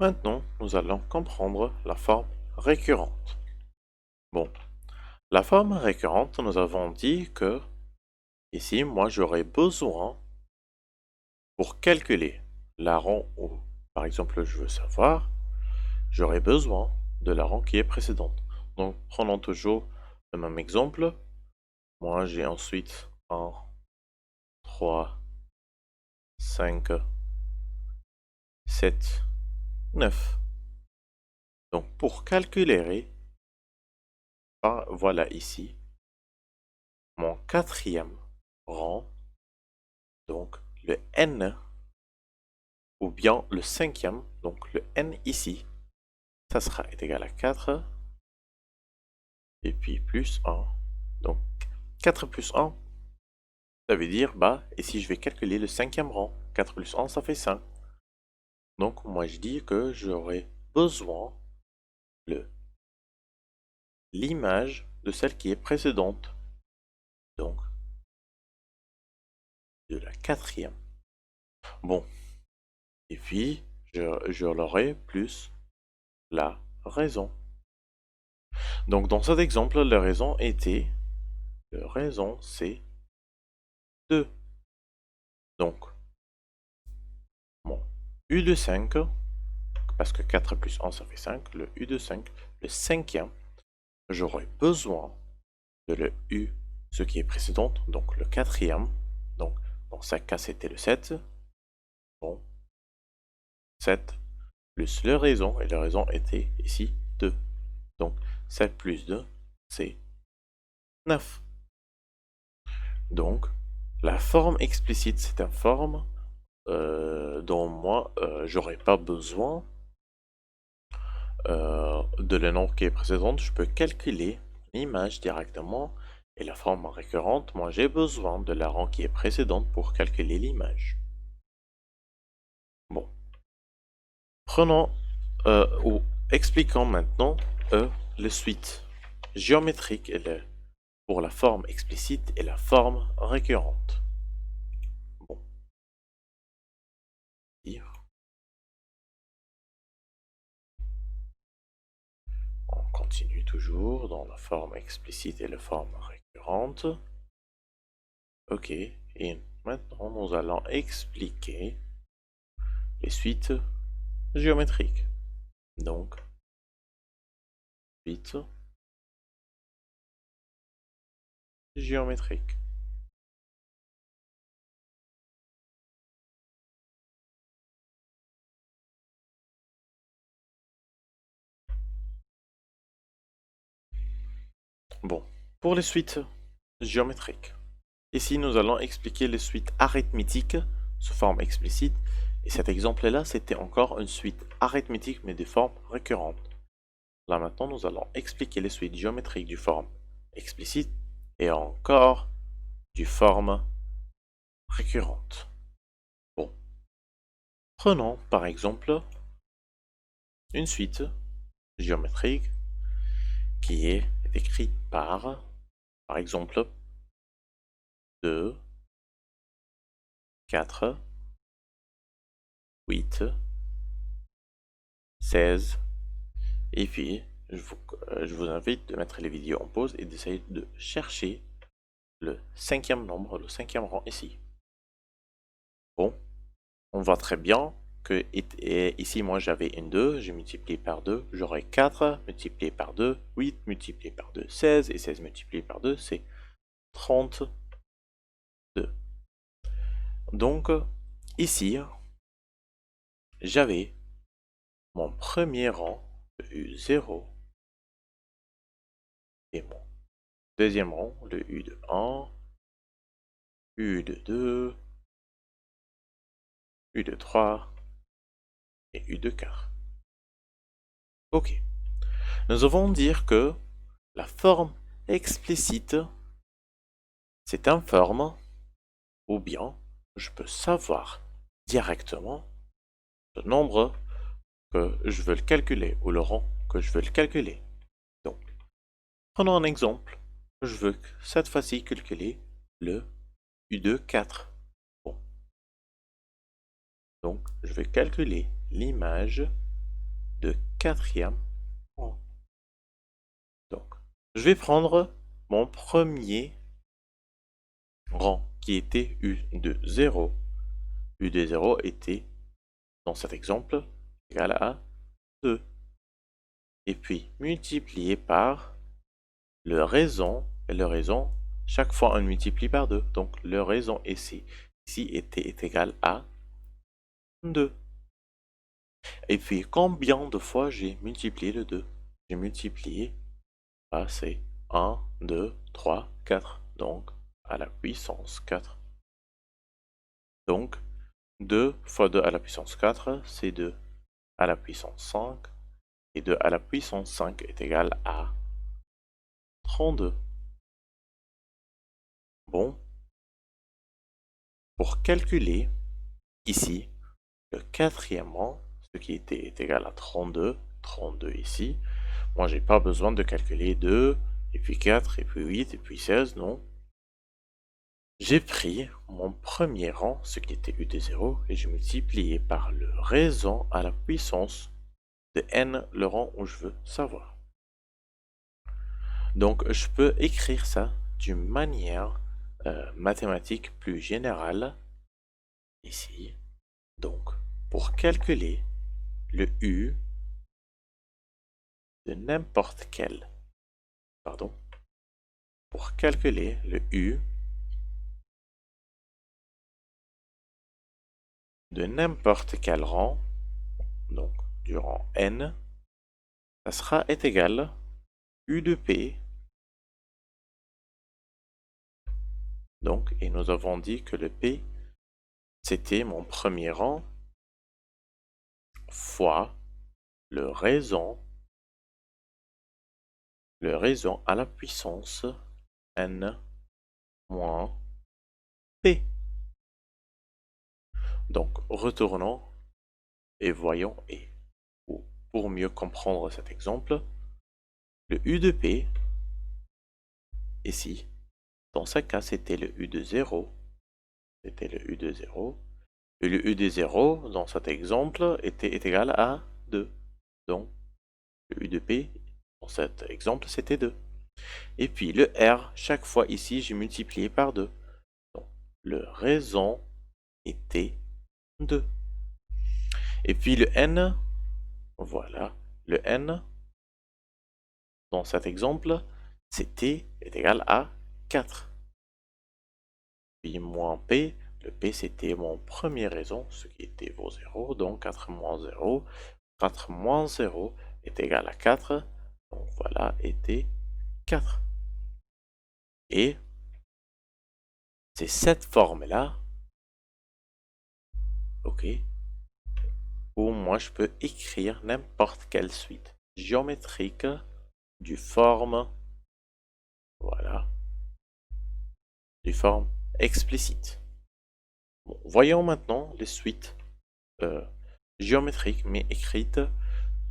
Maintenant, nous allons comprendre la forme récurrente. Bon, la forme récurrente, nous avons dit que ici, moi, j'aurais besoin pour calculer la rang ou, par exemple, je veux savoir, j'aurais besoin de la rang qui est précédente. Donc, prenons toujours le même exemple. Moi, j'ai ensuite 1, 3, 5, 7, 9. Donc, pour calculer, voilà ici, mon quatrième rang, donc le n, ou bien le cinquième, donc le n ici, ça sera égal à 4, et puis plus 1. Donc 4 plus 1, ça veut dire, ici je vais calculer le cinquième rang. 4 plus 1, ça fait 5. Donc moi je dis que j'aurai besoin de l'image de celle qui est précédente. Donc de la quatrième. Bon, et puis je l'aurai plus la raison. Donc dans cet exemple, la raison c'est 2. Donc mon U de 5, parce que 4 plus 1 ça fait 5, le U de 5, le cinquième, j'aurai besoin de le U, ce qui est précédent, donc le quatrième. Donc dans ce cas c'était le 7. Bon, 7 plus le raison, et la raison était ici 2. Donc 7 plus 2, c'est 9. Donc la forme explicite, c'est une forme dont moi j'aurais pas besoin de le nombre qui est précédent. Je peux calculer l'image directement, et la forme récurrente, moi j'ai besoin de la rang qui est précédente pour calculer l'image. Bon, prenons ou expliquons maintenant les suites géométriques pour la forme explicite et la forme récurrente. Bon, on continue toujours dans la forme explicite et la forme récurrente. Ok, et maintenant nous allons expliquer les suites géométriques. Donc, suite géométrique. Bon, pour les suites géométriques. Ici, nous allons expliquer les suites arithmétiques sous forme explicite. Et cet exemple-là, c'était encore une suite arithmétique, mais de forme récurrente. Là, maintenant, nous allons expliquer les suites géométriques du forme explicite et encore du forme récurrente. Bon, prenons par exemple une suite géométrique qui est écrite par exemple, 2, 4, 8, 16, et puis je vous invite de mettre les vidéos en pause et d'essayer de chercher le cinquième nombre, le cinquième rang ici. Bon, on voit très bien que ici, moi, j'avais une 2, j'ai multiplié par 2, j'aurai 4 multiplié par 2, 8 multiplié par 2, 16, et 16 multiplié par 2, c'est 32. Donc, ici, j'avais mon premier rang, le U0, et mon deuxième rang, le U de 1, U de 2, U de 3 et U de 4. Ok. Nous avons dire que la forme explicite, c'est une forme, ou bien je peux savoir directement le nombre que je veux le calculer, ou le rang que je veux le calculer. Donc, prenons un exemple. Je veux cette fois-ci calculer le U de 4. Bon. Donc, je vais calculer l'image de quatrième rang. Donc, je vais prendre mon premier rang qui était U de 0. U de 0 était, dans cet exemple, égal à 2. Et puis, multiplié par le raison, et le raison, chaque fois on multiplie par 2. Donc, le raison ici est égal à 2. Et puis, combien de fois j'ai multiplié le 2? J'ai multiplié, c'est 1, 2, 3, 4. Donc, à la puissance 4. Donc, 2 fois 2 à la puissance 4, c'est 2 à la puissance 5. Et 2 à la puissance 5 est égal à 32. Bon, pour calculer ici le quatrième rang, ce qui est égal à 32, 32 ici, moi j'ai pas besoin de calculer 2, et puis 4, et puis 8, et puis 16, non. J'ai pris mon premier rang, ce qui était U de 0, et j'ai multiplié par le raison à la puissance de n, le rang où je veux savoir. Donc je peux écrire ça d'une manière mathématique plus générale, ici. Donc, pour calculer le U de n'importe quel, pardon, pour calculer le U de n'importe quel rang, donc du rang n, ça est égal U de P. Donc, et nous avons dit que le P, c'était mon premier rang fois le raison à la puissance n moins P. Donc, retournons et voyons, et pour mieux comprendre cet exemple, le U de P, ici, dans ce cas, c'était le U de 0. C'était le U de 0. Et le U de 0, dans cet exemple, est égal à 2. Donc, le U de P, dans cet exemple, c'était 2. Et puis, le R, chaque fois ici, j'ai multiplié par 2. Donc, le raison était 2. Et puis, le N, voilà, le N, dans cet exemple, est égal à 4. Puis moins P, le P c'était mon premier raison, ce qui était vos 0, donc 4 moins 0. 4 moins 0 est égal à 4, donc voilà, était 4. Et c'est cette forme-là, ok, où moi je peux écrire n'importe quelle suite géométrique du forme, voilà, du forme explicite. Bon, voyons maintenant les suites géométriques, mais écrites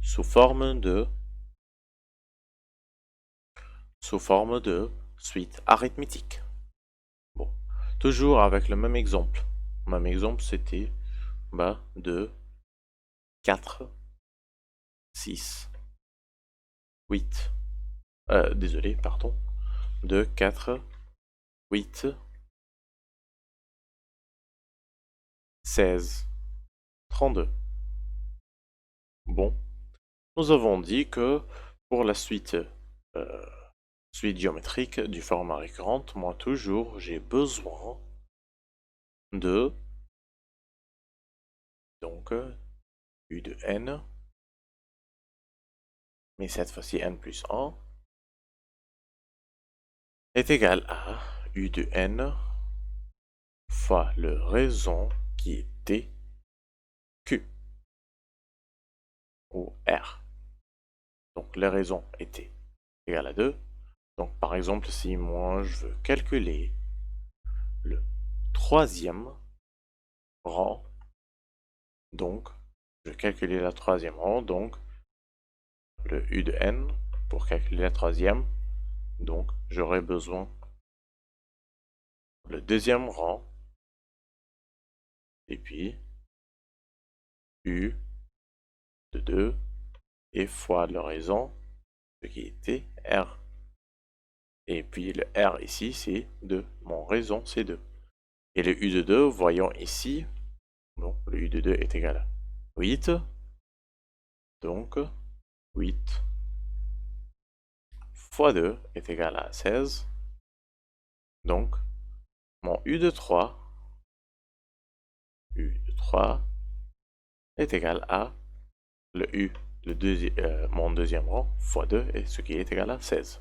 sous forme de suite arithmétique. Bon, toujours avec le même exemple. Même exemple, c'était 2, 4, 6, 8. Désolé, pardon. 2, 4, 8, 16, 32. Bon, nous avons dit que pour la suite géométrique du format récurrente, moi toujours j'ai besoin de donc U de n, mais cette fois-ci n plus 1 est égal à U de n fois le raison qui était Q ou R. Donc la raison était égale à 2. Donc par exemple, si moi je veux calculer le troisième rang, donc je vais calculer la troisième rang, donc le U de n pour calculer la troisième, donc j'aurai besoin le deuxième rang et puis U de 2 et fois le raison, ce qui était R. Et puis le R ici, c'est 2. Mon raison, c'est 2. Et le U de 2, voyons ici, bon, le U de 2 est égal à 8. Donc, 8 fois 2 est égal à 16. Donc, mon U de 3 est égal à le U, mon deuxième rang, fois 2, et ce qui est égal à 16.